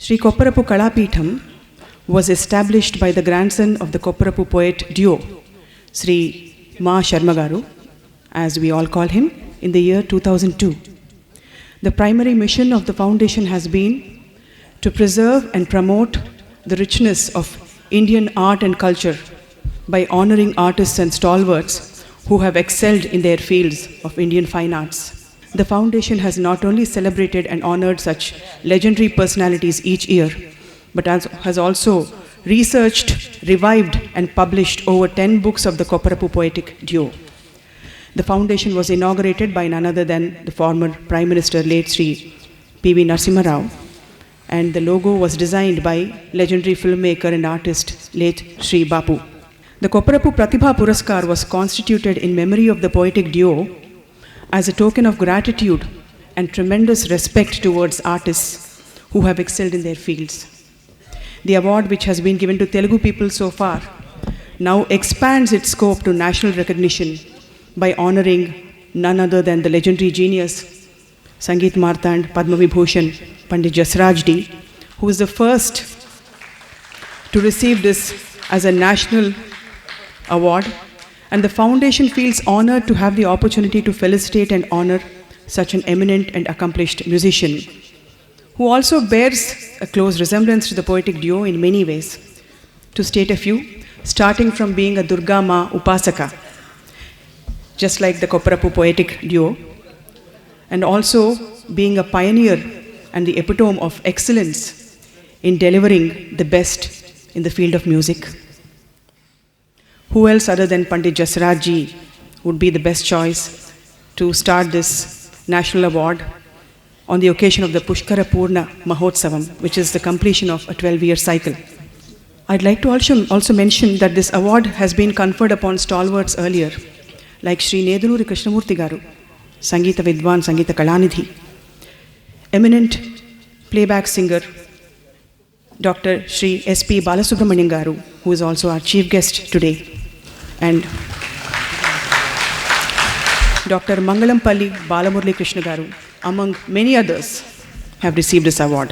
Sri Kopparapu Kalapitham was established by the grandson of the Kopparapu poet duo, Sri Ma Sharma Garu, as we all call him, in the year 2002. The primary mission of the foundation has been to preserve and promote the richness of Indian art and culture by honoring artists and stalwarts who have excelled in their fields of Indian fine arts. The foundation has not only celebrated and honored such legendary personalities each year, but has also researched, revived, and published over 10 books of the Kopparapu poetic duo. The foundation was inaugurated by none other than the former Prime Minister, late Sri P.V. Narasimha Rao, and the logo was designed by legendary filmmaker and artist, late Sri Bapu. The Kopparapu Pratibha Puraskar was constituted in memory of the poetic duo as a token of gratitude and tremendous respect towards artists who have excelled in their fields. The award, which has been given to Telugu people so far, now expands its scope to national recognition by honoring none other than the legendary genius Sangeet Martand Padma Vibhushan Pandit Jasraj D, who is the first to receive this as a national award, and the foundation feels honored to have the opportunity to felicitate and honor such an eminent and accomplished musician, who also bears a close resemblance to the poetic duo in many ways. To state a few, starting from being a Durga Ma Upasaka, just like the Kopparapu poetic duo, and also being a pioneer and the epitome of excellence in delivering the best in the field of music. Who else other than Pandit Jasraj Ji would be the best choice to start this national award on the occasion of the Pushkara Purna Mahotsavam, which is the completion of a 12-year cycle. I'd like to also mention that this award has been conferred upon stalwarts earlier, like Sri Neduluri Krishnamurti Garu, Sangeeta Vidwan, Sangeeta Kalanidhi, eminent playback singer, Dr. Sri S.P. Balasubramanian Garu, who is also our chief guest today, and Dr. Mangalampalli Balamurli Krishna Garu, among many others, have received this award.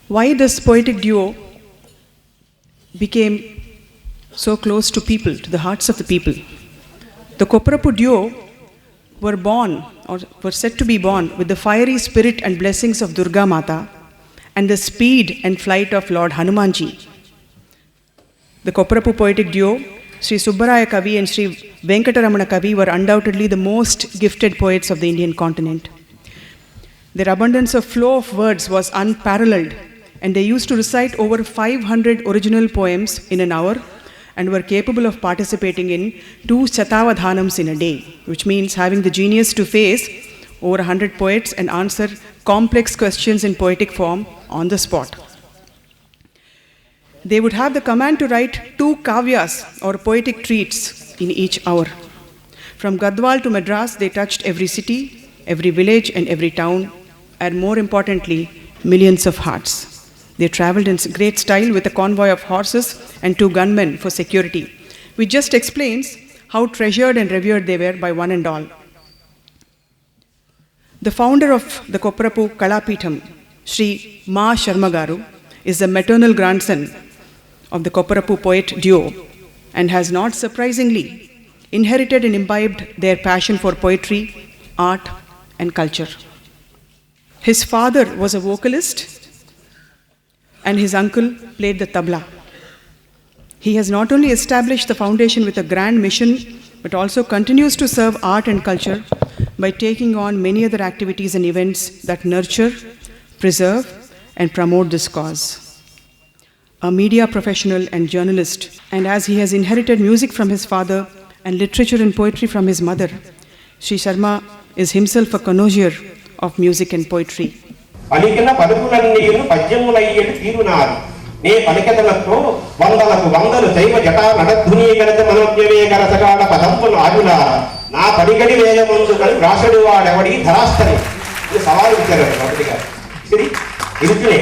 Why this poetic duo became so close to people, to the hearts of the people? The Kopparapu duo were born, or were said to be born, with the fiery spirit and blessings of Durga Mata and the speed and flight of Lord Hanumanji. The Kopparapu poetic duo, Sri Subbaraya Kavi and Sri Venkateramana Kavi, were undoubtedly the most gifted poets of the Indian continent. Their abundance of flow of words was unparalleled, and they used to recite over 500 original poems in an hour and were capable of participating in 2 Shatavadhanams in a day, which means having the genius to face over 100 poets and answer complex questions in poetic form on the spot. They would have the command to write 2 kavyas or poetic treats in each hour. From Gadwal to Madras, they touched every city, every village, and every town, and more importantly, millions of hearts. They traveled in great style with a convoy of horses and 2 gunmen for security, which just explains how treasured and revered they were by one and all. The founder of the Kopparapu Kalapitham, Sri Ma Sharma Garu, is the maternal grandson of the Kopparapu poet duo and has not surprisingly inherited and imbibed their passion for poetry, art, and culture. His father was a vocalist and his uncle played the tabla. He has not only established the foundation with a grand mission, but also continues to serve art and culture by taking on many other activities and events that nurture, preserve, and promote this cause. A media professional and journalist, and as he has inherited music from his father and literature and poetry from his mother, Sri Sharma is himself a connoisseur of music and poetry. నే పలికెతలతో వందలకు వందలు శైవ జటా నడధ్వనీకరత మనోజ్ఞవేకర సగాఢ పదంపులు ఆగులార నా పడిగడి వేగమందు కలి రాసుడు వాడెవడి ధరాస్తని ఇది సవాలు ఇచ్చారు మొదటిగా. ఇరుకునే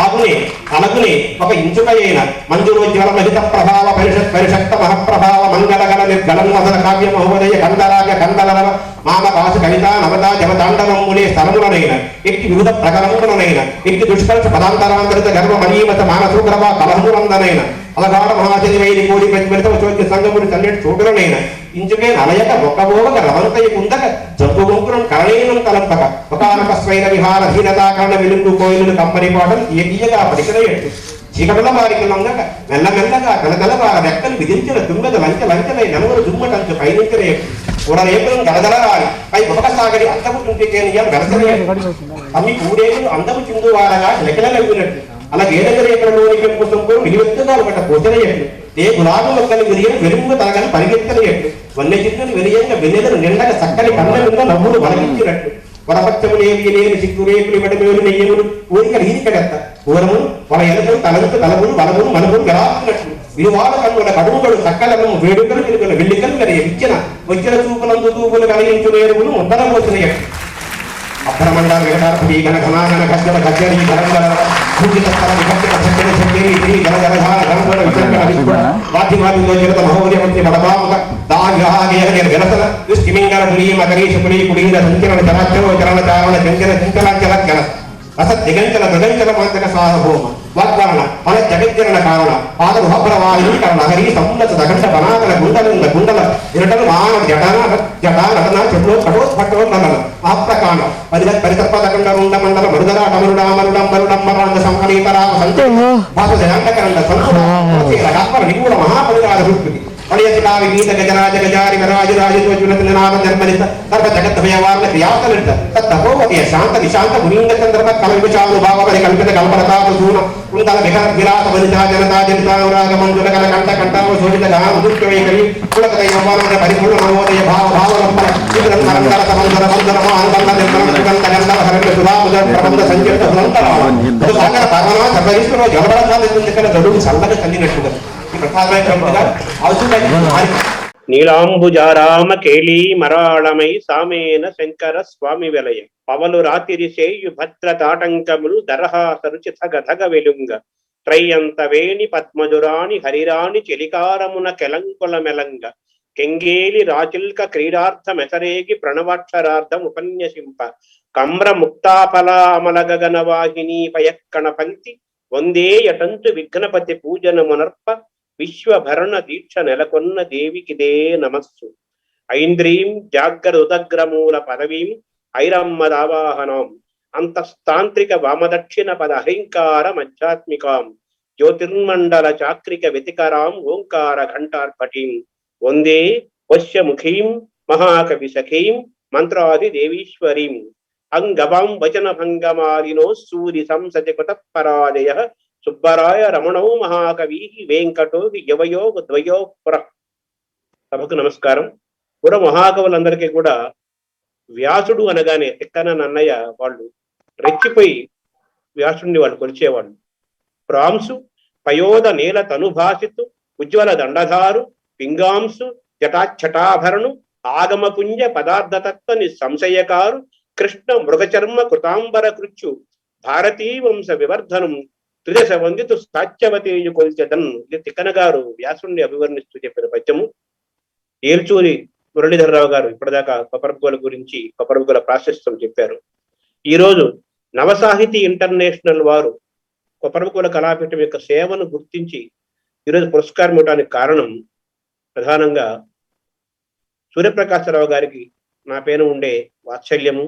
ఆగునే అనగునే ఒక ఇంచుకైన మంజురోజ్వల మహిత ప్రభావ పరిషక్త మహప్రభావ మంగళగల నిర్గళం మధుర కావ్య మహోదయ కందరాగ కందలవ మామకాశ కవిత నవత జవతాండవములే స్థలములనైన ఎట్టి వివిధ ప్రకరములనైన ఎట్టి దుష్కర్ష పదాంతరాంతరిత గర్వ మనీమత మానసూగ్రవ కలహములందనైన అలగాఢ మహాచరి వైరి కోడి ప్రతిమరిత చోద్య సంగముడి తల్లెటి చోటులనైన ఇంచుకే నలయక మొక్కబోగక రవంతయ కుందక జబ్బు గుంకురం కరణీనం తలంపక ఒకనొక స్వైర విహార హీనతాకరణ వెలుగు కోయిలు కంపని పాటలు తీయగా పడికలయ్యట్టు చీకటల వారికి లొంగక మెల్లమెల్లగా కలగలవార రెక్కలు విధించిన దుమ్మెద లంచలై నలుగురు దుమ్మటంచు పైనుంచరేట్టు కూడరేపులం గలగలరాలి పై ఉపక సాగడి అందము తుంటికేనియం గలసరేట్టు అమ్మి కూడేలు అందము చిందువారగా లెక్కలగినట్టు అలా గేదగరేకలలోని పెంపు సొంపులు నిలువెత్తుగా ఒకట పోచరయ్యట్టు ఏ గులాబీ మొక్కలు విరిగిన వెలుగు తరగని పరిగెత్తలేట్టు వన్య చిత్తులు విరియంగా వెన్నెదలు నిండగా చక్కని కళ్ళ మీద నవ్వులు వలగించినట్టు వరపచ్చములేవి లేని సిగ్గురేకులు వెడమేలు నెయ్యములు ఊరిక రీతికడెత్త పూరములు వాళ్ళ ఎలుకలు తలములు తలములు వలములు మనములు గలాపునట్టు విలువాడ కన్నుల కడుముగడు చక్కలను వేడుకలు తిరుగుల వెల్లికలు కలిగి ఇచ్చిన వచ్చిన చూపులందు తూపులు కలిగించు నేరువులు ముద్దర పోసినట్టు అభ్రమండ వెంకటార్పి గణ ఘనాగణ గజ్జల గజ్జరి గరంగల పూజిత స్థల విభక్తిక చక్కెర చక్కెరి శ్రీ గణగణధార గణగణ విచక్షణ వాటి వాటిలో జగత మహోదయవంతి బలబాముక దాగ్రహాగేయ విరసన దుష్టిమింగళ తులీ మకరీష పులి కుడీర సంచలన చరాచరో చరణ చారణ చంచల చించలాంచల గణ రస దిగంచల మృగంచల మాంతక సార్వభౌమ వాగ్వరణ మన జగజ్జరణ కారణ పాదభ్రవాయుకరణ హరి సమున్నత దగండ బనాగల గుండల గుండల ఇరటలు మానవ జటా నటన చెట్లు కటోత్పట్టో నలన ఆప్రకాండ పరితర్పదకండ రుండ మండల మరుదరా డమరుడా మరుడం మరుడం మరాంగ సంహరీతరామ సంచ భాష జయాంతకరండ సంస్కృత నిగూఢ మహాపరిరాజ సంస్కృతి పడియసికావి గీత గజరాజ గజారి విరాజు రాజునాథ జన్మనిత సర్వ జగద్భయవార్ల క్రియాతలిత తత్తపోవతి శాంత నిశాంత మునీంగ చంద్రమ కలవిచాలు భావపరి కల్పిత కల్పనతాపు సూన కుందల విహర విలాస వనితా జనతా జనితానురాగ మంజుల కల కంఠ కంఠావ శోభిత గాన ఉదుష్కవైకరి కులకత యవ్వన పరిపూర్ణ నవోదయ భావ భావలంపర ఇదం నరంగర సమందర వందన అనుబంధ నిర్మల సుగంధ గంధవ హరణ సుధాముద ప్రబంధ సంచరిత సులంతర సాగర పరమా సర్వీశ్వరో జలబల సాధించిన గడువు చల్లగా కలిగినట్టుగా నీలాంబుజారామ కేళీ మరాళమై సామేన శంకర స్వామి వెలయ పవలు రాతిరి సేయు భద్ర తాటంకములు దరహాసరుచి థగ థగ వెలుంగ త్రయంత వేణి పద్మజురాణి హరిరాణి చెలికారమున కెలంకుల మెలంగ కెంగేలి రాచిల్క క్రీడార్థ మెసరేగి ప్రణవాక్షరార్థం ఉపన్యసింప కమ్ర ముక్తాఫల అమల గగన వాహిని పయక్కణ పంక్తి వందే యటంతు విఘ్నపతి పూజనమునర్ప విశ్వభరణ దీక్ష నెలకొన్న దేవికిదే నమస్సు ఐంద్రీం జాగ్రదుదగ్రమూల పదవీం ఐరమ్మదావాహనాం అంతస్తాంత్రిక వామదక్షిణ పద అహంకార మధ్యాత్మికాం జ్యోతిర్మండల చాక్రిక వ్యతికరాం ఓంకార ఘంటార్పటీం వందే వశ్యముఖీం మహాకవి సఖీం మంత్రాది దేవీశ్వరీం అంగవాం వచన భంగమాలినో సూరి సంసతి కృతపరాజయ సుబ్బరాయ రమణౌ మహాకవి వెంకటో యవయో ద్వయో పుర. సభకు నమస్కారం. పుర మహాకవులందరికీ కూడా వ్యాసుడు అనగానే తిక్కన నన్నయ్య వాళ్ళు రెచ్చిపోయి వ్యాసుడిని వాళ్ళు కొలిచేవాళ్ళు. ప్రాంసు పయోద నేల తనుభాసితు ఉజ్వల దండధారు పింగాంసు జటాఛటాభరణు ఆగమపుంజ పదార్థతత్వ నిస్సంశయకారు కృష్ణ మృగచర్మ కృతాంబర కృత్యు భారతీ వంశ వివర్ధనం త్రిదశ వందితు సాత్యవతేయు కొల్చెదన్. ఇది తిక్కన గారు వ్యాసుడిని అభివర్ణిస్తూ చెప్పిన పద్యము. ఏల్చూరి మురళీధరరావు గారు ఇప్పటిదాకా కొపరపుగోల గురించి కొపరపుగోల ప్రాశస్త్యం చెప్పారు. ఈరోజు నవసాహితీ ఇంటర్నేషనల్ వారు కొపరపుగోల కళాపీఠం యొక్క సేవను గుర్తించి ఈరోజు పురస్కారం ఇవ్వడానికి కారణం ప్రధానంగా సూర్యప్రకాశరావు గారికి నా పైన ఉండే వాత్సల్యము,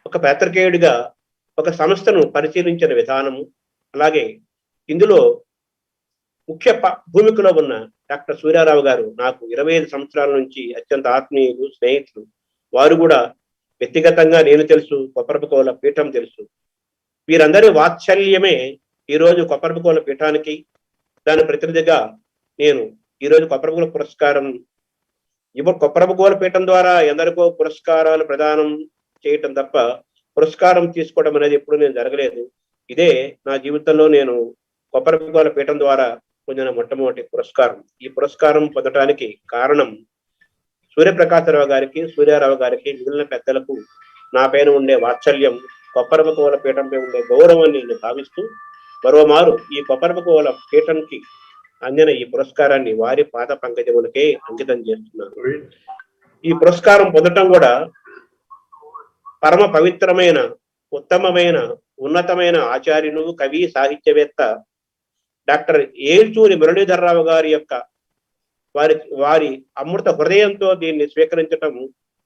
ఒక పాత్రికేయుడిగా ఒక సంస్థను పరిశీలించిన విధానము, అలాగే ఇందులో ముఖ్య భూమికలో ఉన్న డాక్టర్ సూర్యారావు గారు నాకు 25 సంవత్సరాల నుంచి అత్యంత ఆత్మీయులు, స్నేహితులు. వారు కూడా వ్యక్తిగతంగా నేను తెలుసు, కొపరపుకోల పీఠం తెలుసు. వీరందరి వాత్సల్యమే ఈరోజు కొపరపుకోల పీఠానికి, దాని ప్రతినిధిగా నేను ఈరోజు కొపరపుకోల పురస్కారం కొపరపుకోల పీఠం ద్వారా ఎందరికో పురస్కారాలు ప్రదానం చేయటం తప్ప పురస్కారం తీసుకోవడం అనేది ఎప్పుడు నేను జరగలేదు. ఇదే నా జీవితంలో నేను కొప్పరపుకోల పీఠం ద్వారా పొందిన మొట్టమొదటి పురస్కారం. ఈ పురస్కారం పొందడానికి కారణం సూర్యప్రకాశరావు గారికి, సూర్యారావు గారికి, మిగిలిన పెద్దలకు నా పైన ఉండే వాత్సల్యం, కొప్పరపుకోల పీఠంపై ఉండే గౌరవాన్ని నేను భావిస్తూ మరోమారు ఈ కొప్పరపుకోల పీఠంకి అందిన ఈ పురస్కారాన్ని వారి పాద పంకజములకే అంకితం చేస్తున్నాను. ఈ పురస్కారం పొందటం కూడా పరమ పవిత్రమైన, ఉత్తమమైన, ఉన్నతమైన ఆచార్యులు, కవి, సాహిత్యవేత్త డాక్టర్ ఏల్చూరి మురళీధరరావు గారి యొక్క వారి అమృత హృదయంతో దీన్ని స్వీకరించటం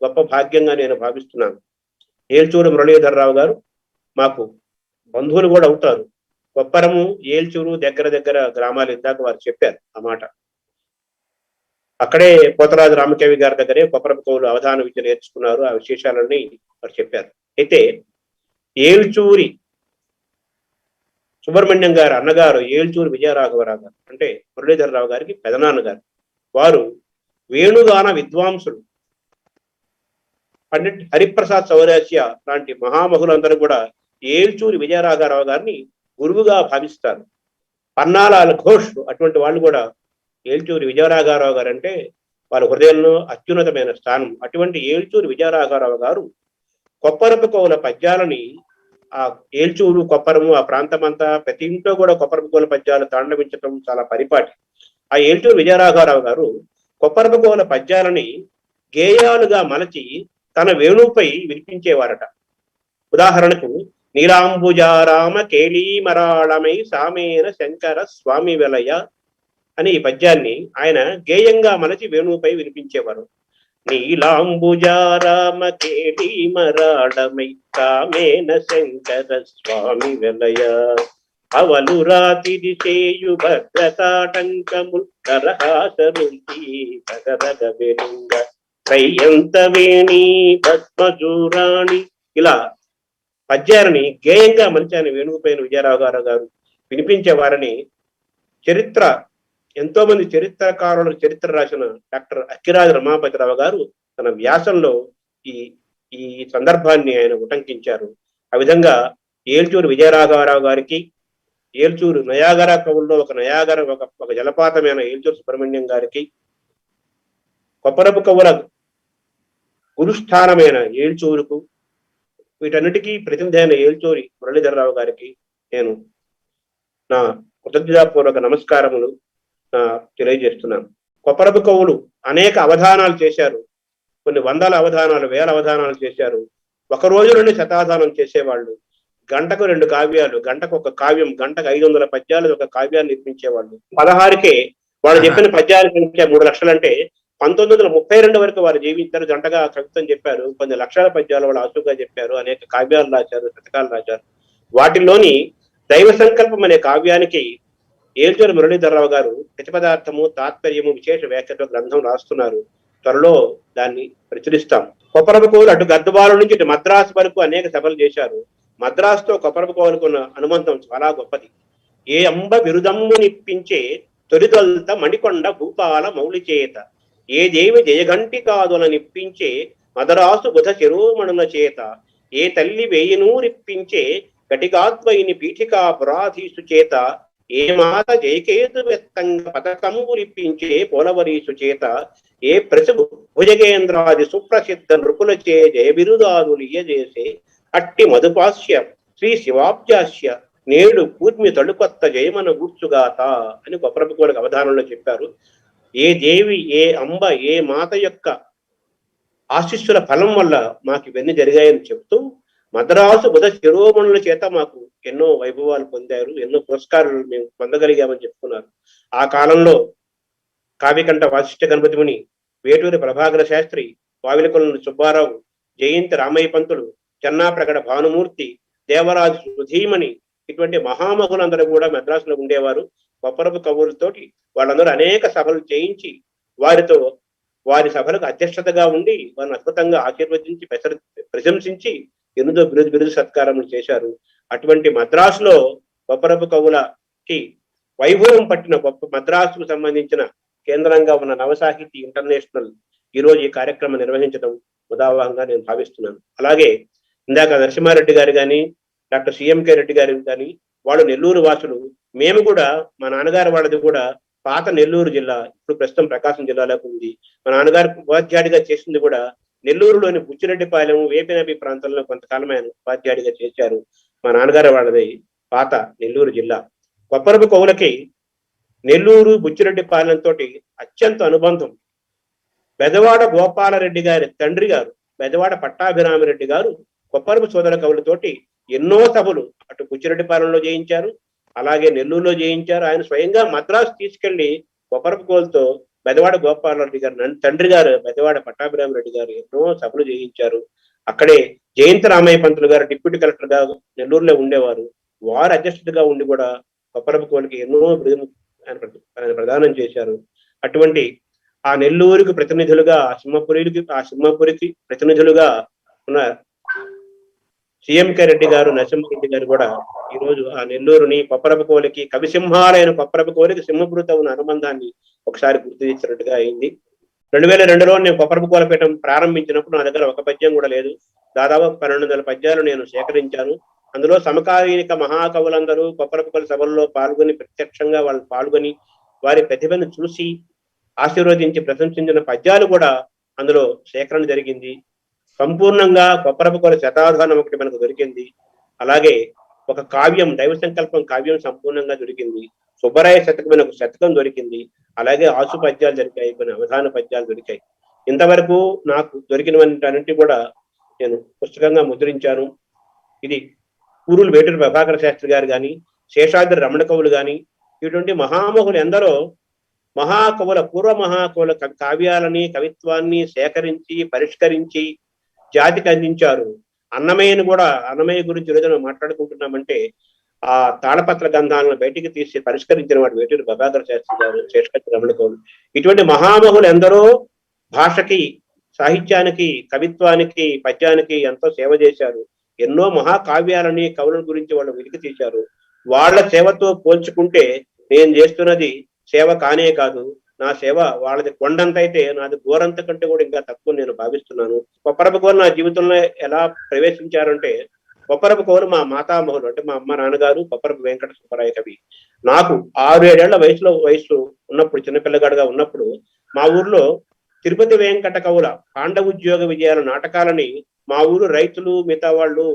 గొప్ప భాగ్యంగా నేను భావిస్తున్నాను. ఏల్చూరి మురళీధరరావు గారు మాకు బంధువులు కూడా అవుతారు. కొప్పరము, ఏల్చూరు దగ్గర దగ్గర గ్రామాలు, ఇందాక వారు చెప్పారు ఆ మాట. అక్కడే పోతరాజు రామకవి గారి దగ్గరే కొప్పరపుకోలు అవధాన విద్య నేర్చుకున్నారు. ఆ విశేషాలన్నీ వారు చెప్పారు. అయితే ఏల్చూరి సుబ్రహ్మణ్యం గారు అన్నగారు ఏల్చూరి విజయరాఘవరావు గారు, అంటే మురళీధరరావు గారికి పెదనాన్నగారు. వారు వేణుగాన విద్వాంసులు. పండిట్ హరిప్రసాద్ చౌరాసియా లాంటి మహామహులందరూ కూడా ఏల్చూరి విజయరాఘవరావు గారిని గురువుగా భావిస్తారు. పన్నాలాల్ ఘోష్ అటువంటి వాళ్ళు కూడా ఏల్చూరి విజయరాఘవరావు గారు అంటే వారి హృదయంలో అత్యున్నతమైన స్థానం. అటువంటి ఏల్చూరి విజయరాఘవరావు గారు కొప్పరపుకోల పద్యాలని, ఆ ఏల్చూరు, కొప్పరము, ఆ ప్రాంతమంతా ప్రతి ఇంట్లో కూడా కొప్పరపుకోల పద్యాలు తాండవించడం చాలా పరిపాటి. ఆ ఏల్చూరు విజయరాఘవరావు గారు కొప్పరపుకోల పద్యాలని గేయాలుగా మలచి తన వేణుపై వినిపించేవారట. ఉదాహరణకు నీలాంబుజారామ కేళీమరాళమై సామేన శంకర స్వామి వెలయ అని ఈ పద్యాన్ని ఆయన గేయంగా మలచి వేణువుపై వినిపించేవారు. నీలాంబుజారామ కేళీమరాళమై సామేన శంకర స్వామి వెలయ అవలు రాతిది చేయు భద్రతాటంకము నరహాసరుంచి తగరగ వెలుంగ త్రయంత వేణి పద్మజూరాణి, ఇలా పద్యాలని గేయంగా మలిచాని వేణువుపైన విజయరాఘవరావు గారు వినిపించేవారని చరిత్ర, ఎంతో మంది చరిత్రకారులకు చరిత్ర రాసిన డాక్టర్ అక్కిరాజు రమాపతిరావు గారు తన వ్యాసంలో ఈ ఈ సందర్భాన్ని ఆయన ఉటంకించారు. ఆ విధంగా ఏల్చూరు విజయరాఘవరావు గారికి, ఏల్చూరు నయాగర కవుల్లో ఒక జలపాతమైన ఏల్చూరు సుబ్రహ్మణ్యం గారికి, కొప్పరపు కవుల గురుస్థానమైన ఏల్చూరుకు, వీటన్నిటికీ ప్రతినిధి అయిన ఏల్చూరి మురళీధరరావు గారికి నేను నా కృతజ్ఞతాపూర్వక నమస్కారములు తెలియజేస్తున్నాను. కొప్పరపు కవులు అనేక అవధానాలు చేశారు. కొన్ని వందల అవధానాలు, వేల అవధానాలు చేశారు. ఒక రోజు నుండి శతాధానం చేసేవాళ్ళు. గంటకు 2 కావ్యాలు, గంటకు ఒక కావ్యం, గంటకు 500 పద్యాలు ఒక కావ్యాన్ని నిర్మించేవాళ్ళు. 16కే వాళ్ళు చెప్పిన పద్యాల సంఖ్య 3 లక్షలంటే 1932 వరకు వారు జీవించారు. జంటగా కవిత్వం చెప్పారు. కొన్ని లక్షల పద్యాలు వాళ్ళు ఆసుగా చెప్పారు. అనేక కావ్యాలు రాశారు, శతకాలు రాశారు. వాటిల్లోని దైవ సంకల్పం అనే కావ్యానికి ఏల్చూరి మురళీధరరావు గారు ప్రతిపదార్థము, తాత్పర్యము, విశేష వ్యాఖ్యతో గ్రంథం రాస్తున్నారు. త్వరలో దాన్ని ప్రచురిస్తాం. కొప్పరపుకోలు అటు గద్వాల నుంచి ఇటు మద్రాసు వరకు అనేక సభలు చేశారు. మద్రాసుతో కొప్పరపుకోలుకున్న అనుబంధం చాలా గొప్పది. ఏ అంబ బిరుదమ్ము నిప్పించే తొలిదొల్త మణికొండ భూపాల మౌళి చేత, ఏ దేవి జయగంటి కాదుల నిప్పించే మదరాసు బుధ శిరోమణుల చేత, ఏ తల్లి వేయినూరిప్పించే ఘటికాద్వైని పీఠికా పురాధీసు చేత, ఏ మాత జయకేతు వెత్తంగ పథకంబులిప్పించే పోలవరీసు చేత, ఏ ప్రసుగు భుజగేంద్రాది సుప్రసిద్ధ నృపులచే జయ బిరుదాదులియజేసే అట్టి మధుపాస్య శ్రీ శివాబ్జాస్య నేడు కూర్మి తడుకొత్త జయమన గూర్చుగాత అని కొప్పరపుకోలకు అవధానంలో చెప్పారు. ఏ దేవి, ఏ అంబ, ఏ మాత యొక్క ఆశీస్సుల ఫలం వల్ల మాకు ఇవన్నీ జరిగాయని చెప్తూ, మద్రాసు బుధ శిరోమణుల చేత మాకు ఎన్నో వైభవాలు పొందారు, ఎన్నో పురస్కారాలు మేము పొందగలిగామని చెప్పుకున్నారు. ఆ కాలంలో కావ్యకంఠ వాసిష్ఠ గణపతిముని, వేటూరి ప్రభాకర శాస్త్రి, వావిలకొలను సుబ్బారావు, జయంతి రామయ్య పంతులు, చెన్నాప్రగడ భానుమూర్తి, దేవరాజు సుధీమణి, ఇటువంటి మహామహులందరూ కూడా మద్రాసులో ఉండేవారు. కొప్పరపు కవులతోటి వాళ్ళందరూ అనేక సభలు చేయించి వారితో వారి సభలకు అధ్యక్షతగా ఉండి వారిని అద్భుతంగా ఆశీర్వదించి ప్రశంసించి ఎన్నో బిరుదు సత్కారములు చేశారు. అటువంటి మద్రాసులో కొప్పరపు కవులకి వైభవం పట్టిన మద్రాసుకు సంబంధించిన కేంద్రంగా ఉన్న నవసాహితీ ఇంటర్నేషనల్ ఈరోజు ఈ కార్యక్రమం నిర్వహించడం ఉదాహరణగా నేను భావిస్తున్నాను. అలాగే ఇందాక నరసింహారెడ్డి గారు కానీ, డాక్టర్ సిఎంకే రెడ్డి గారు కానీ, వాళ్ళు నెల్లూరు వాసులు. మేము కూడా మా నాన్నగారు వాళ్ళది కూడా పాత నెల్లూరు జిల్లా, ఇప్పుడు ప్రస్తుతం ప్రకాశం జిల్లాలోకి ఉంది. మా నాన్నగారు ఉపాధ్యాయుడిగా చేసింది కూడా నెల్లూరులోని బుచ్చిరెడ్డిపాలెం, వేపినపి ప్రాంతంలో కొంతకాలం ఆయన ఉపాధ్యాయుడిగా చేశారు. మా నాన్నగారు వాళ్ళది పాత నెల్లూరు జిల్లా. కొప్పరపు కవులకి నెల్లూరు బుచ్చిరెడ్డిపాలెం తోటి అత్యంత అనుబంధం. బెజవాడ గోపాలరెడ్డి గారి తండ్రి గారు బెజవాడ పట్టాభిరామిరెడ్డి గారు కొప్పరపు సోదర కవులతోటి ఎన్నో సభలు అటు బుచ్చిరెడ్డిపాలెంలో చేయించారు, అలాగే నెల్లూరులో చేయించారు. ఆయన స్వయంగా మద్రాసు తీసుకెళ్లి కొప్పరపు కవులతో బెజవాడ గోపాలరెడ్డి గారు తండ్రి గారు బెజవాడ పట్టాభిరామిరెడ్డి గారు ఎన్నో సభలు చేయించారు. అక్కడే జయంత రామయ్య పంతులు గారు డిప్యూటీ కలెక్టర్ గా నెల్లూరులో ఉండేవారు. వారు అధ్యక్షుడిగా ఉండి కూడా కొప్పరపు కవులకి ఎన్నో ఆయన ప్రదానం చేశారు. అటువంటి ఆ నెల్లూరుకి ప్రతినిధులుగా ఆ సింహపురికి ప్రతినిధులుగా ఉన్న సిఎంకే రెడ్డి గారు, నరసింహారెడ్డి గారు కూడా ఈ రోజు ఆ నెల్లూరుని కొప్పరపు కోలికి కవిసింహాలైన కొప్పరపు కోలికి సింహపురితో ఉన్న అనుబంధాన్ని ఒకసారి గుర్తు చేసినట్టుగా అయింది. 2002లో నేను కొప్పరపు కోలపీఠం ప్రారంభించినప్పుడు నా దగ్గర ఒక పద్యం కూడా లేదు. దాదాపు 1200 పద్యాలు నేను సేకరించాను. అందులో సమకాలీనిక మహాకవులందరూ కొప్పరపు కోల సభల్లో పాల్గొని ప్రత్యక్షంగా వాళ్ళు పాల్గొని వారి ప్రతిభను చూసి ఆశీర్వదించి ప్రశంసించిన పద్యాలు కూడా అందులో సేకరణ జరిగింది. సంపూర్ణంగా కొప్పరపు కోల శతాధానం ఒకటి మనకు దొరికింది. అలాగే ఒక కావ్యం, దైవ సంకల్పం కావ్యం సంపూర్ణంగా దొరికింది. సుబ్బరాయ శతకమైన ఒక శతకం దొరికింది. అలాగే ఆసు పద్యాలు దొరికాయి, కొన్ని అవధాన పద్యాలు దొరికాయి. ఇంతవరకు నాకు దొరికినవన్నిటి కూడా నేను పుస్తకంగా ముద్రించాను. ఇది పూరులు వేటూరి ప్రభాకర శాస్త్రి గారు కానీ, శేషాద్రి రమణ కవులు కానీ, ఇటువంటి మహామహులు ఎందరో మహాకవుల పూర్వ మహాకవుల కావ్యాలని, కవిత్వాన్ని సేకరించి పరిష్కరించి జాతికి అందించారు. అన్నమయ్య గురించి ఈరోజు మనం మాట్లాడుకుంటున్నామంటే ఆ తాళపత్ర గంధాలను బయటికి తీసి పరిష్కరించిన వాడు వేటూరి ప్రభాకర శాస్త్రి గారు, శేషాద్రి రమణ కవులు. ఇటువంటి మహామహులు ఎందరో భాషకి, సాహిత్యానికి, కవిత్వానికి, పద్యానికి ఎంతో సేవ చేశారు. ఎన్నో మహాకావ్యాలని, కవుల గురించి వాళ్ళు వెలికి తీశారు. వాళ్ళ సేవతో పోల్చుకుంటే నేను చేస్తున్నది సేవ కానే కాదు. నా సేవ వాళ్ళది కొండంత అయితే నాది గోరంత కంటే కూడా ఇంకా తక్కువ నేను భావిస్తున్నాను. కొప్పరపు కోలు నా జీవితంలో ఎలా ప్రవేశించారంటే, కొప్పరపు కోలు మా మాతామహులు అంటే మా అమ్మ నాన్నగారు కొప్పరపు వెంకట సుబ్బరాయ కవి. నాకు 6-7 ఏళ్ల వయసు ఉన్నప్పుడు, చిన్నపిల్లగాడుగా ఉన్నప్పుడు మా ఊర్లో తిరుపతి వెంకట కవుల పాండవుద్యోగ విజయాల నాటకాలని మా ఊరు రైతులు, మిగతా వాళ్ళు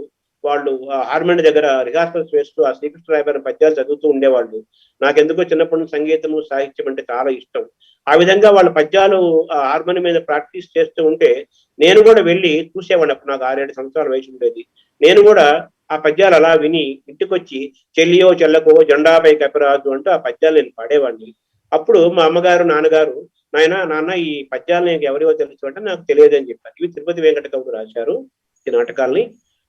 హార్మండ్ దగ్గర రిహార్సల్స్ వేస్తూ ఆ శ్రీకృష్ణరాయబారి పద్యాలు చదువుతూ ఉండేవాళ్ళు. నాకెందుకో చిన్నప్పటి నుంచి సంగీతము, సాహిత్యం అంటే చాలా ఇష్టం. ఆ విధంగా వాళ్ళ పద్యాలు హార్మోని మీద ప్రాక్టీస్ చేస్తూ ఉంటే నేను కూడా వెళ్ళి చూసేవాడిని. అప్పుడు నాకు 6-7 సంవత్సరాల వయసు ఉండేది. నేను కూడా ఆ పద్యాలు అలా విని ఇంటికొచ్చి చెల్లియో చెల్లకో జెండాపై కపిరాజు అంటూ ఆ పద్యాలు నేను పాడేవాడిని. అప్పుడు మా అమ్మగారు, నాన్నగారు, నాన్న ఈ పద్యాలు నీకు ఎవరివో తెలుసు అంటే నాకు తెలియదు అని చెప్పారు. ఇవి తిరుపతి వెంకట కవులు రాశారు ఈ నాటకాలని.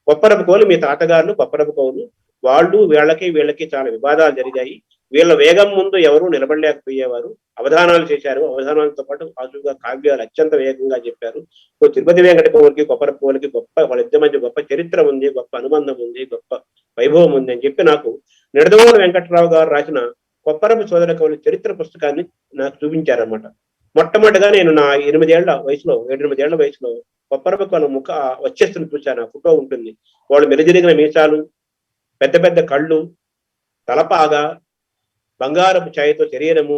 కొప్పరపు కవులు మీ తాతగారులు కొప్పరపు కవులు, వాళ్ళు వీళ్ళకి చాలా వివాదాలు జరిగాయి. వీళ్ళ వేగం ముందు ఎవరూ నిలబడలేకపోయేవారు. అవధానాలు చేశారు. అవధానాలతో పాటు ఆసుగా కావ్యాలు అత్యంత వేగంగా చెప్పారు. సో తిరుపతి వెంకట కవులకి కొప్పరపు కవులకి వాళ్ళిద్దరి మధ్య గొప్ప చరిత్ర ఉంది, గొప్ప అనుబంధం ఉంది, గొప్ప వైభవం ఉంది అని చెప్పి నాకు నిడదవోలు వెంకటరావు గారు రాసిన కొప్పరపు సోదర కవుల చరిత్ర పుస్తకాన్ని నాకు చూపించారన్నమాట. మొట్టమొదటిగా నేను నా 7-8 ఏళ్ల వయసులో కొప్పరపు కవుల వచ్చేస్తున్న చూశాను. ఆ ఫోటో ఉంటుంది. వాళ్ళు మెలిదిరిగిన మీసాలు, పెద్ద పెద్ద కళ్ళు, తలపాగా, బంగారపు ఛాయతో శరీరము,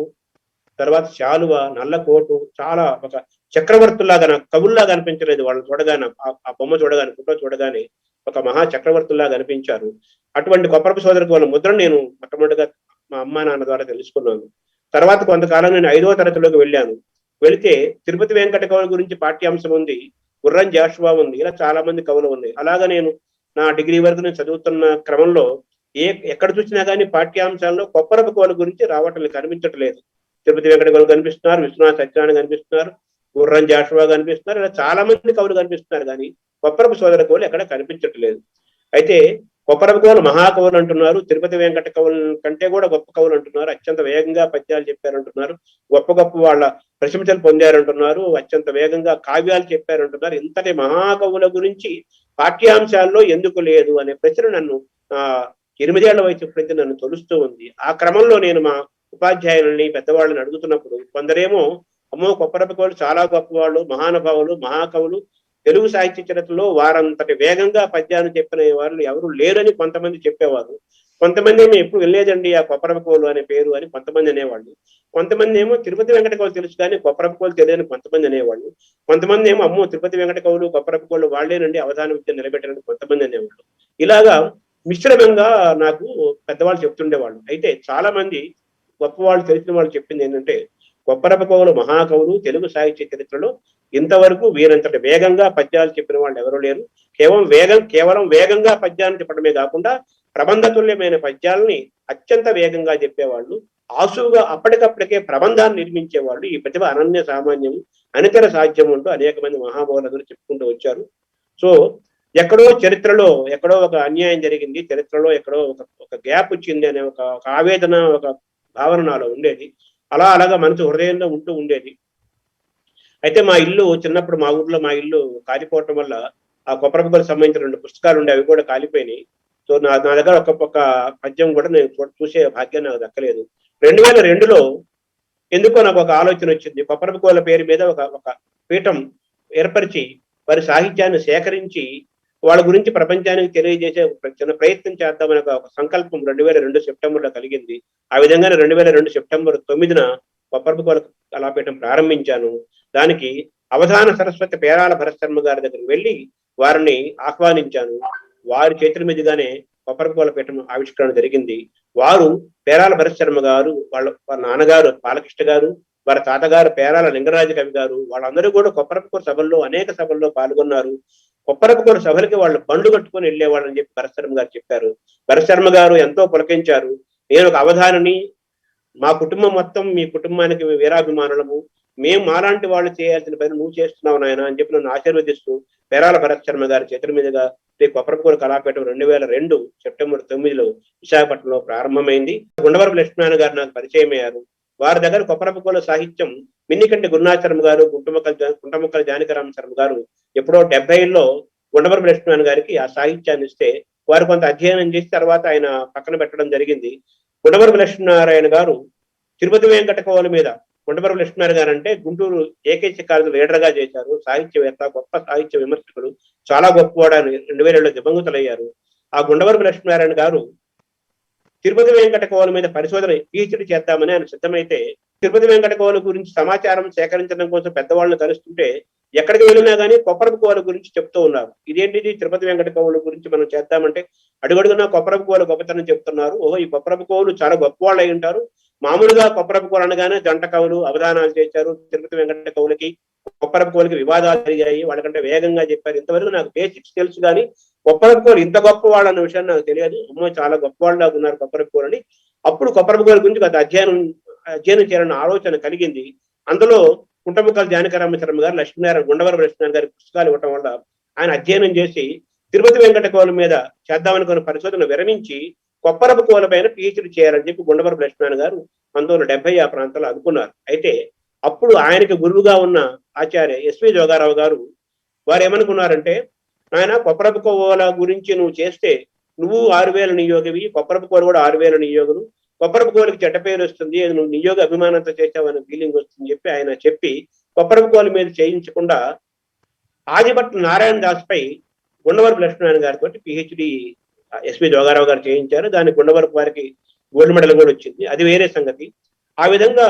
తర్వాత శాలువ, నల్ల కోటు, చాలా ఒక చక్రవర్తుల్లాగా, నాకు కవుల్లాగా అనిపించలేదు. వాళ్ళు చూడగానే, ఆ బొమ్మ చూడగానే, ఫోటో చూడగానే ఒక మహా చక్రవర్తుల్లాగా అనిపించారు. అటువంటి కొప్పరపు సోదరికి వాళ్ళ ముద్రను నేను మొట్టమొదటిగా మా అమ్మా నాన్న ద్వారా తెలుసుకున్నాను. తర్వాత కొంతకాలం నేను 5వ తరగతిలోకి వెళ్ళాను. వెళితే తిరుపతి వెంకట కవుల గురించి పాఠ్యాంశం ఉంది, గుర్రం జాషువా ఉంది, ఇలా చాలా మంది కవులు ఉన్నాయి. అలాగా నేను నా డిగ్రీ వరకు నేను చదువుతున్న క్రమంలో ఎక్కడ చూసినా కానీ పాఠ్యాంశాల్లో కొప్పరపు కవుల గురించి రావటం కనిపించట్లేదు. తిరుపతి వెంకట కవులు కనిపిస్తున్నారు, విశ్వనాథ సత్యనారాయణ కనిపిస్తున్నారు, గుర్రం జాషువా కనిపిస్తున్నారు, ఇలా చాలా మంది కవులు కనిపిస్తున్నారు. కానీ కొప్పరపు సోదర కవులు ఎక్కడ కనిపించట్లేదు. అయితే కొప్పరపు కవులు మహాకవులు అంటున్నారు, తిరుపతి వెంకట కవుల కంటే కూడా గొప్ప కవులు అంటున్నారు, అత్యంత వేగంగా పద్యాలు చెప్పారంటున్నారు, గొప్ప వాళ్ళ ప్రశంసలు పొందారంటున్నారు, అత్యంత వేగంగా కావ్యాలు చెప్పారంటున్నారు. ఇంతటి మహాకవుల గురించి పాఠ్యాంశాల్లో ఎందుకు లేదు అనే ప్రశ్న నన్ను 8 ఏళ్ల వయసు ఎప్పుడైతే నన్ను తొలుస్తూ ఉంది. ఆ క్రమంలో నేను మా ఉపాధ్యాయులని, పెద్దవాళ్ళని అడుగుతున్నప్పుడు కొందరేమో అమ్మో కొప్పరపు కవులు చాలా గొప్పవాళ్ళు, మహానుభావులు, మహాకవులు, తెలుగు సాహిత్య చరిత్రలో వారంతటి వేగంగా పద్యాన్ని చెప్పిన వాళ్ళు ఎవరు లేరని కొంతమంది చెప్పేవారు. కొంతమంది ఏమో ఎప్పుడు వెళ్ళలేదండి ఆ కొప్పరపకోలు అనే పేరు అని కొంతమంది అనేవాళ్ళు. కొంతమంది ఏమో తిరుపతి వెంకట కవులు తెలుసు కానీ కొప్పరపకోలు తెలియని కొంతమంది అనేవాళ్ళు. కొంతమంది ఏమో అమ్మో తిరుపతి వెంకట కవులు కొప్పరపకోలు వాళ్ళేనండి అవధాన విద్య నిలబెట్టారని కొంతమంది అనేవాళ్ళు. ఇలాగా మిశ్రమంగా నాకు పెద్దవాళ్ళు చెప్తుండేవాళ్ళు. అయితే చాలా మంది గొప్పవాళ్ళు తెలిసిన వాళ్ళు చెప్పింది ఏంటంటే కొప్పరపకోలు మహాకవులు తెలుగు సాహిత్య చరిత్రలో ఇంతవరకు వీరంతటి వేగంగా పద్యాలు చెప్పిన వాళ్ళు ఎవరూ లేరు. కేవలం వేగంగా పద్యాలను చెప్పడమే కాకుండా ప్రబంధతుల్యమైన పద్యాలని అత్యంత వేగంగా చెప్పేవాళ్ళు, ఆసువుగా అప్పటికప్పటికే ప్రబంధాన్ని నిర్మించేవాళ్ళు. ఈ ప్రతిభ అనన్య సామాన్యం, అనితర సాధ్యం అంటూ అనేక మంది మహాబోధకులు చెప్పుకుంటూ వచ్చారు. సో ఎక్కడో చరిత్రలో ఎక్కడో ఒక అన్యాయం జరిగింది, చరిత్రలో ఎక్కడో ఒక గ్యాప్ వచ్చింది అనే ఒక ఆవేదన, ఒక భావన నాలో ఉండేది. అలాగా మనసు హృదయంలో ఉంటూ ఉండేది. అయితే మా ఇల్లు చిన్నప్పుడు మా ఊర్లో మా ఇల్లు కాలిపోవటం వల్ల ఆ కొప్పరపకోలకు సంబంధించిన 2 పుస్తకాలు ఉండే, అవి కూడా కాలిపోయినాయి. సో నా దగ్గర ఒక పద్యం కూడా నేను చూసే భాగ్యం నాకు దక్కలేదు. 2002లో ఎందుకో నాకు ఒక ఆలోచన వచ్చింది. కొప్పరపకోల పేరు మీద ఒక పీఠం ఏర్పరిచి వారి సాహిత్యాన్ని సేకరించి వాళ్ళ గురించి ప్రపంచానికి తెలియజేసే చిన్న ప్రయత్నం చేద్దామని ఒక సంకల్పం 2002 సెప్టెంబర్లో కలిగింది. ఆ విధంగానే 2002 సెప్టెంబర్ 9న కొప్పరపకోల కళాపీఠం ప్రారంభించాను. దానికి అవధాన సరస్వతి పేరాల భరత్ శర్మ గారి దగ్గరికి వెళ్ళి వారిని ఆహ్వానించాను. వారి చేతుల మీదుగానే కొప్పరపకోల పీఠం ఆవిష్కరణ జరిగింది. వారు పేరాల భరత్ శర్మ గారు, వాళ్ళ నాన్నగారు బాలకృష్ణ గారు, వారి తాతగారు పేరాల లింగరాజ కవి గారు, వాళ్ళందరూ కూడా కొప్పరపకోల సభల్లో అనేక సభల్లో పాల్గొన్నారు. కొప్పరపకోల సభలకి వాళ్ళు బండ్లు కట్టుకొని వెళ్ళేవాళ్ళని చెప్పి భరత్ శర్మ గారు చెప్పారు. భరత్ శర్మ గారు ఎంతో పులకించారు. నేను ఒక అవధానిని, మా కుటుంబం మొత్తం మీ కుటుంబానికి వీరాభిమానులము, మేము మాలాంటి వాళ్ళు చేయాల్సిన పని నువ్వు చేస్తున్నావు నాయన అని చెప్పి నన్ను ఆశీర్వదిస్తూ పేరాల భరత్ శర్మ గారి చేతుల మీదుగా శ్రీ కొప్పరపకోల కళాపీఠం 2002 సెప్టెంబర్ 9లో విశాఖపట్నంలో ప్రారంభమైంది. గుండవరపు లక్ష్మీనారాయణ గారు నాకు పరిచయం అయ్యారు. వారి దగ్గర కొప్పరపకోల సాహిత్యం మిన్నికంటి గురునాథ శర్మ గారు, గుంటముక్కల జానకిరామ శర్మ గారు ఎప్పుడో 70లో గుండవరపు లక్ష్మీనారాయణ గారికి ఆ సాహిత్యాన్ని ఇస్తే వారు కొంత అధ్యయనం చేసి తర్వాత ఆయన పక్కన పెట్టడం జరిగింది. గుండవరపు లక్ష్మీనారాయణ గారు తిరుపతి వెంకట కవుల మీద, గుండవరపు లక్ష్మీనారాయణ గారు అంటే గుంటూరు ఏకేసి కాలేజీ లీడర్ గా చేశారు, సాహిత్యవేత్త, గొప్ప సాహిత్య విమర్శకుడు, చాలా గొప్పవాడు. 2007లో దివంగతులయ్యారు. ఆ గుండవరపు లక్ష్మీనారాయణ గారు తిరుపతి వెంకట కవుల మీద పరిశోధన PhD చేద్దామని ఆయన సిద్ధమైతే, తిరుపతి వెంకట కవుల గురించి సమాచారం సేకరించడం కోసం పెద్దవాళ్ళని కలుస్తుంటే ఎక్కడికి వెళ్ళినా కానీ కొప్పరపకోల గురించి చెప్తూ ఉన్నారు. ఇదేంటిది తిరుపతి వెంకట కవుల గురించి మనం చేద్దామంటే అడుగడుగునా కొప్పరపకోల గొప్పతనం చెప్తున్నారు. ఓహో, ఈ కొప్పరపకోలు చాలా గొప్ప వాళ్ళు అయి ఉంటారు. మామూలుగా కొప్పరపకోలు అనగానే జంట కవులు అవధానాలు చేశారు. తిరుపతి వెంకట కవులకి కొప్పరపకోలకి వివాదాలు జరిగాయి, వాళ్ళకంటే వేగంగా చెప్పారు. ఇంతవరకు నాకు బేసిక్స్ తెలుసు కానీ కొప్పరపకోలు ఇంత గొప్ప వాళ్ళు అన్న విషయాన్ని నాకు తెలియదు. అమ్మో, చాలా గొప్ప వాళ్ళగా ఉన్నారు కొప్పరపకోలని. అప్పుడు కొప్పరపకోల గురించి గత అధ్యయనం చేయాలన్న ఆలోచన కలిగింది. అందులో గుంటముక్కల జానకిరామ శర్మ గారు, గుండవరపు లక్ష్మీనారాయణ గారి పుస్తకాలు ఇవ్వటం వల్ల ఆయన అధ్యయనం చేసి తిరుపతి వెంకట కవుల మీద చేద్దామనుకున్న పరిశోధన విరమించి కొప్పరపకోల పైన PhD చేయాలని చెప్పి గుండవరపు లక్ష్మీనారాయణ గారు 1970 ఆ ప్రాంతంలో అనుకున్నారు. అయితే అప్పుడు ఆయనకి గురువుగా ఉన్న ఆచార్య SV జోగారావు గారు వారు ఏమనుకున్నారంటే, ఆయన కొప్పరపకోల గురించి నువ్వు చేస్తే నువ్వు 6000 నియోగివి, కొప్పరపకోల కూడా 6000 నియోగులు, కొప్పరపకోలకి చెడ్డ పేరు వస్తుంది, నువ్వు నియోగ అభిమానంతో చేసావనే ఫీలింగ్ వస్తుంది చెప్పి ఆయన చెప్పి కొప్పరపకోల మీద చేయించకుండా ఆదిభట్ల నారాయణ దాస్ పై గుండవరపు లక్ష్మీనారాయణ గారితో PhD SV జోగారావు గారు చేయించారు. దానికి గుండవరపు వారికి గోల్డ్ మెడల్ కూడా వచ్చింది. అది వేరే సంగతి. ఆ విధంగా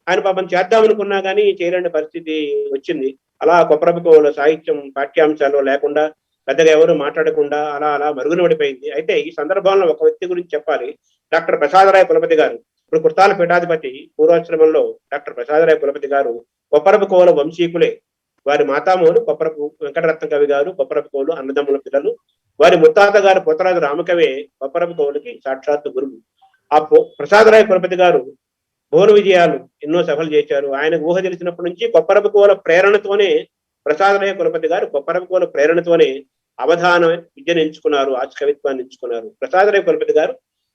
ఆయన పాపం చేద్దామనుకున్నా కానీ చేయలేని పరిస్థితి వచ్చింది. అలా కొప్పరపకోల సాహిత్యం పాఠ్యాంశాల్లో లేకుండా, పెద్దగా ఎవరు మాట్లాడకుండా అలా మరుగున పడిపోయింది. అయితే ఈ సందర్భంలో ఒక వ్యక్తి గురించి చెప్పాలి. డాక్టర్ ప్రసాదరాయ కులపతి గారు, ఇప్పుడు కుర్తాల పీఠాధిపతి, పూర్వాశ్రమంలో డాక్టర్ ప్రసాదరాయ కులపతి గారు కొప్పరపకోల వంశీకులే. వారి మాతామహులు కొప్పరపు వెంకటరత్న కవి గారు, కొప్పరపకోలు అన్నదమ్ముల పిల్లలు. వారి ముత్తాత గారు పుత్తరాజు రామకవే కొప్పరపకోలకి సాక్షాత్తు గురువు. ఆ ప్రసాదరాయ కులపతి గారు భువన విజయాలు ఎన్నో సభలు చేశారు. ఆయన ఊహ తెలిసినప్పటి నుంచి కొప్పరపకోల ప్రేరణతోనే ప్రసాదరాయ కులపతి గారు కొప్పరపకోల ప్రేరణతోనే అవధాన విద్యను ఎంచుకున్నారు, కవిత్వాన్ని ఎంచుకున్నారు. ప్రసాదరాయ కులపతి గారు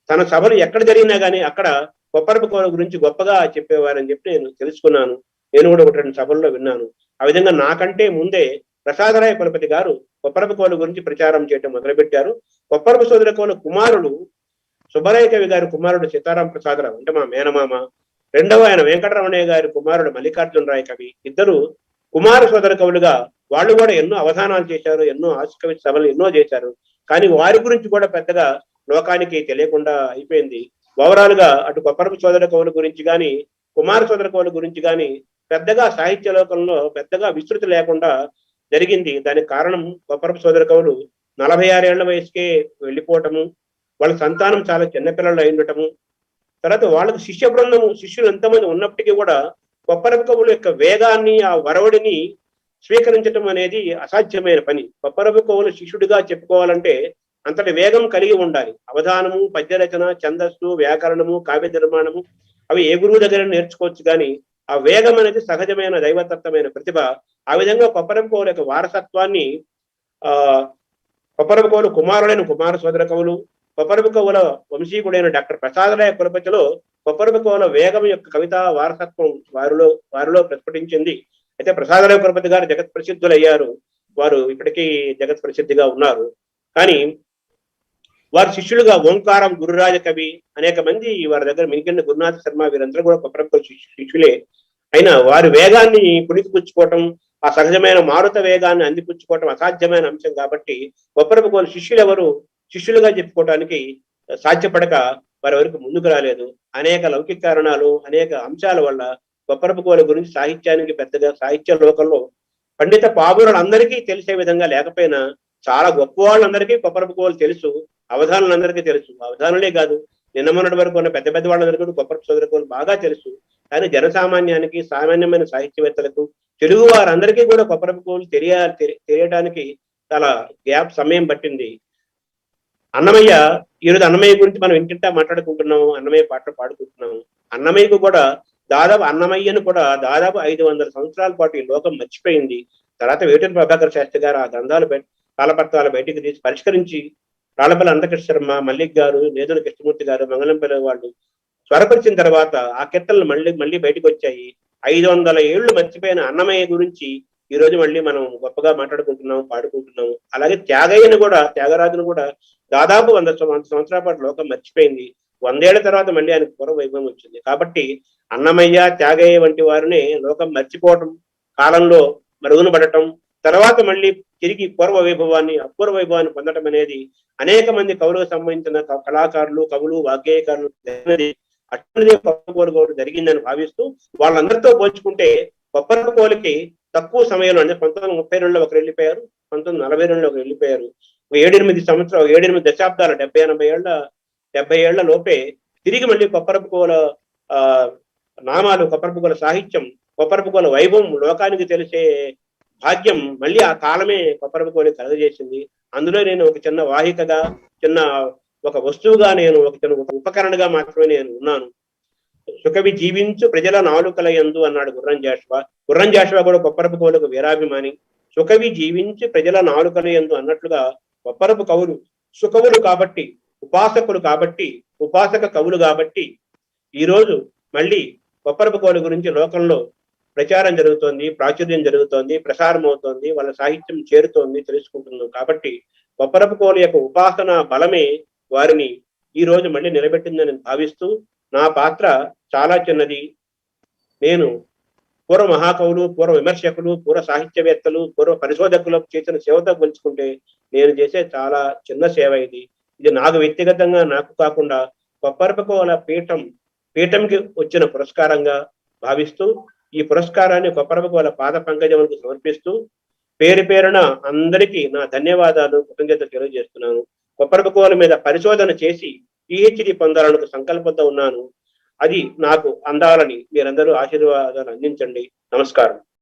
తన సభలు ఎక్కడ జరిగినా కానీ అక్కడ కొప్పరపకోల గురించి గొప్పగా చెప్పేవారని చెప్పి నేను తెలుసుకున్నాను. నేను కూడా 1-2 సభల్లో విన్నాను. ఆ విధంగా నాకంటే ముందే ప్రసాదరాయ కులపతి గారు కొప్పరపకోల గురించి ప్రచారం చేయడం మొదలుపెట్టారు. కొప్పరపు సోదర కోల కుమారుడు సుబ్బరాయ కవి గారి కుమారుడు సీతారాం ప్రసాదరావు అంటే మా మేనమామ, రెండవ ఆయన వెంకటరమణయ్య గారి కుమారుడు మల్లికార్జునరాయ కవి. ఇద్దరు కుమార సోదర కవులుగా వాళ్ళు కూడా ఎన్నో అవధానాలు చేశారు, ఎన్నో ఆశకవి సభలు ఎన్నో చేశారు. కానీ వారి గురించి కూడా పెద్దగా లోకానికి తెలియకుండా అయిపోయింది. ఓవరాల్ గా అటు కొప్పరపు సోదర కవుల గురించి కానీ, కుమార సోదర కవుల గురించి కానీ పెద్దగా సాహిత్య లోకంలో పెద్దగా విస్తృతి లేకుండా జరిగింది. దానికి కారణం కొప్పరపు సోదర కవులు 46 ఏళ్ల వయసుకే వెళ్ళిపోవటము, వాళ్ళ సంతానం చాలా చిన్నపిల్లలు అయి ఉండటము, తర్వాత వాళ్ళకి శిష్య బృందము శిష్యులు ఎంతమంది ఉన్నప్పటికీ కూడా కొప్పరపు కవుల యొక్క వేగాన్ని, ఆ వరవడిని స్వీకరించడం అనేది అసాధ్యమైన పని. కొప్పరపు కవులు శిష్యుడిగా చెప్పుకోవాలంటే అంతటి వేగం కలిగి ఉండాలి. అవధానము, పద్యరచన, ఛందస్సు, వ్యాకరణము, కావ్య నిర్మాణము అవి ఏ గురువు దగ్గర నేర్చుకోవచ్చు, కానీ ఆ వేగం అనేది సహజమైన దైవతత్వమైన ప్రతిభ. ఆ విధంగా కొప్పరపు కవుల యొక్క వారసత్వాన్ని ఆ కొప్పరపు కవులు కుమారుడైన కుమార సోదర కవులు, కొప్పరపు కవుల వంశీకుడైన డాక్టర్ ప్రసాదరాయ కులపతిలో కొప్పరపు కవుల వేగం యొక్క కవితా వారసత్వం వారిలో ప్రస్ఫుటించింది. అయితే ప్రసాదరాయ కులపతి గారు జగత్ ప్రసిద్ధులయ్యారు. వారు ఇప్పటికీ జగత్ ప్రసిద్ధిగా ఉన్నారు. కానీ వారి శిష్యులుగా ఓంకారం, గురురాజ కవి అనేక మంది వారి దగ్గర మిగిలిన గురునాథ శర్మ వీరందరూ కూడా కొప్పరపు శిష్యులే. అయినా వారి వేగాన్ని పుణికిపుచ్చుకోవటం, ఆ సహజమైన మారుత వేగాన్ని అందిపుచ్చుకోవటం అసాధ్యమైన అంశం కాబట్టి కొప్పరపు కవుల శిష్యులు ఎవరు శిష్యులుగా చెప్పుకోవడానికి సాధ్యపడక వారి వరకు ముందుకు రాలేదు. అనేక లౌకిక కారణాలు, అనేక అంశాల వల్ల కొప్పరపు కవుల గురించి సాహిత్యానికి పెద్దగా సాహిత్య లోకంలో పండిత పాబురులందరికీ తెలిసే విధంగా లేకపోయినా చాలా గొప్ప వాళ్ళందరికీ కొప్పరపు కవులు తెలుసు, అవధానులందరికీ తెలుసు. అవధానులే కాదు, నిన్న మొన్నటి వరకు ఉన్న పెద్ద పెద్ద వాళ్ళందరికీ కూడా కొప్పరపు సోదర కవులు బాగా తెలుసు. కానీ జనసామాన్యానికి, సామాన్యమైన సాహిత్యవేత్తలకు, తెలుగు వారందరికీ కూడా కొప్పరపు కవులు తెలియడానికి చాలా సమయం పట్టింది. అన్నమయ్య, ఈరోజు అన్నమయ్య గురించి మనం ఇంటింటా మాట్లాడుకుంటున్నాము, అన్నమయ్య పాటలు పాడుకుంటున్నాము. అన్నమయ్యకు కూడా అన్నమయ్యను కూడా దాదాపు 500 సంవత్సరాల పాటు ఈ లోకం మర్చిపోయింది. తర్వాత వేటూరి ప్రభాకర్ శాస్త్రి గారు ఆ గ్రంథాలు కాలపత్రాలు బయటికి తీసి పరిష్కరించి రాళ్లపల్లి అనంతకృష్ణ శర్మ, మల్లిక్ గారు, నేదుల కృష్ణమూర్తి గారు, మంగళంపల్లి వాళ్ళు స్వరపరిచిన తర్వాత ఆ కీర్తనలు మళ్ళీ బయటకు వచ్చాయి. 500 ఏళ్లు మర్చిపోయిన అన్నమయ్య గురించి ఈ రోజు మళ్ళీ మనం గొప్పగా మాట్లాడుకుంటున్నాము, పాడుకుంటున్నాము. అలాగే త్యాగరాజును కూడా దాదాపు 100 సంవత్సరాల పాటు లోకం మర్చిపోయింది. 100 ఏళ్ల తర్వాత మళ్ళీ ఆయనకు పూర్వ వైభవం వచ్చింది. కాబట్టి అన్నమయ్య, త్యాగయ్య వంటి వారిని లోకం మర్చిపోవటం, కాలంలో మరుగున పడటం, తర్వాత మళ్ళీ తిరిగి పూర్వ వైభవాన్ని, అపూర్వ వైభవాన్ని పొందడం అనేది అనేక మంది కవులకు సంబంధించిన కళాకారులు, కవులు, వాగ్గేయకారులు కొప్పరపు జరిగిందని భావిస్తూ వాళ్ళందరితో పోల్చుకుంటే కొప్పరపు కవులకి తక్కువ సమయంలో, అంటే 1932లో ఒకరు వెళ్ళిపోయారు, 1942లో ఒకరు వెళ్ళిపోయారు. 7-8 దశాబ్దాల 70 ఏళ్ల లోపే తిరిగి మళ్ళీ కొప్పరపు కవుల నామాలు, కొప్పరపు కవుల సాహిత్యం, కొప్పరపు కవుల వైభవం లోకానికి తెలిసే భాగ్యం మళ్ళీ ఆ కాలమే కొప్పరపు కవులు కలుగజేసింది. అందులో నేను ఒక చిన్న వాహికగా, ఒక వస్తువుగా, నేను ఒక చిన్న ఉపకరణగా మాత్రమే నేను ఉన్నాను. సుకవి జీవించు ప్రజల నాలుకల యందు అన్నాడు గుర్రం జాషువా. గుర్రం జాషువా కూడా కొప్పరపు కవులకు వీరాభిమాని. సుకవి జీవించి ప్రజల నాలుకల యందు అన్నట్లుగా కొప్పరపు కవులు సుకవులు కాబట్టి, ఉపాసకులు కాబట్టి, ఉపాసక కవులు కాబట్టి ఈరోజు మళ్ళీ కొప్పరపు కవుల గురించి లోకంలో ప్రచారం జరుగుతోంది, ప్రాచుర్యం జరుగుతోంది, ప్రసారం అవుతోంది, వాళ్ళ సాహిత్యం చేరుతోంది, తెలుసుకుంటున్నాం. కాబట్టి కొప్పరపు కవుల యొక్క ఉపాసన బలమే వారిని ఈ రోజు మళ్ళీ నిలబెట్టిందని భావిస్తూ, నా పాత్ర చాలా చిన్నది. నేను పూర్వ మహాకవులు, పూర్వ విమర్శకులు, పూర్వ సాహిత్యవేత్తలు, పూర్వ పరిశోధకులకు చేసిన సేవతో పోల్చుకుంటే నేను చేసే చాలా చిన్న సేవ ఇది. ఇది నాకు వ్యక్తిగతంగా, నాకు కాకుండా కొప్పరపు కవుల పీఠంకి వచ్చిన పురస్కారంగా భావిస్తూ, ఈ పురస్కారాన్ని కొప్పరపు కవుల పాద పంకజములకు సమర్పిస్తూ పేరున అందరికీ నా ధన్యవాదాలు, కృతజ్ఞతలు తెలియజేస్తున్నాను. కొప్పరపు కవుల మీద పరిశోధన చేసి PhD పొందాలని సంకల్పంతో ఉన్నాను. అది నాకు అందాలని మీరందరూ ఆశీర్వాదాలు అందించండి. నమస్కారం.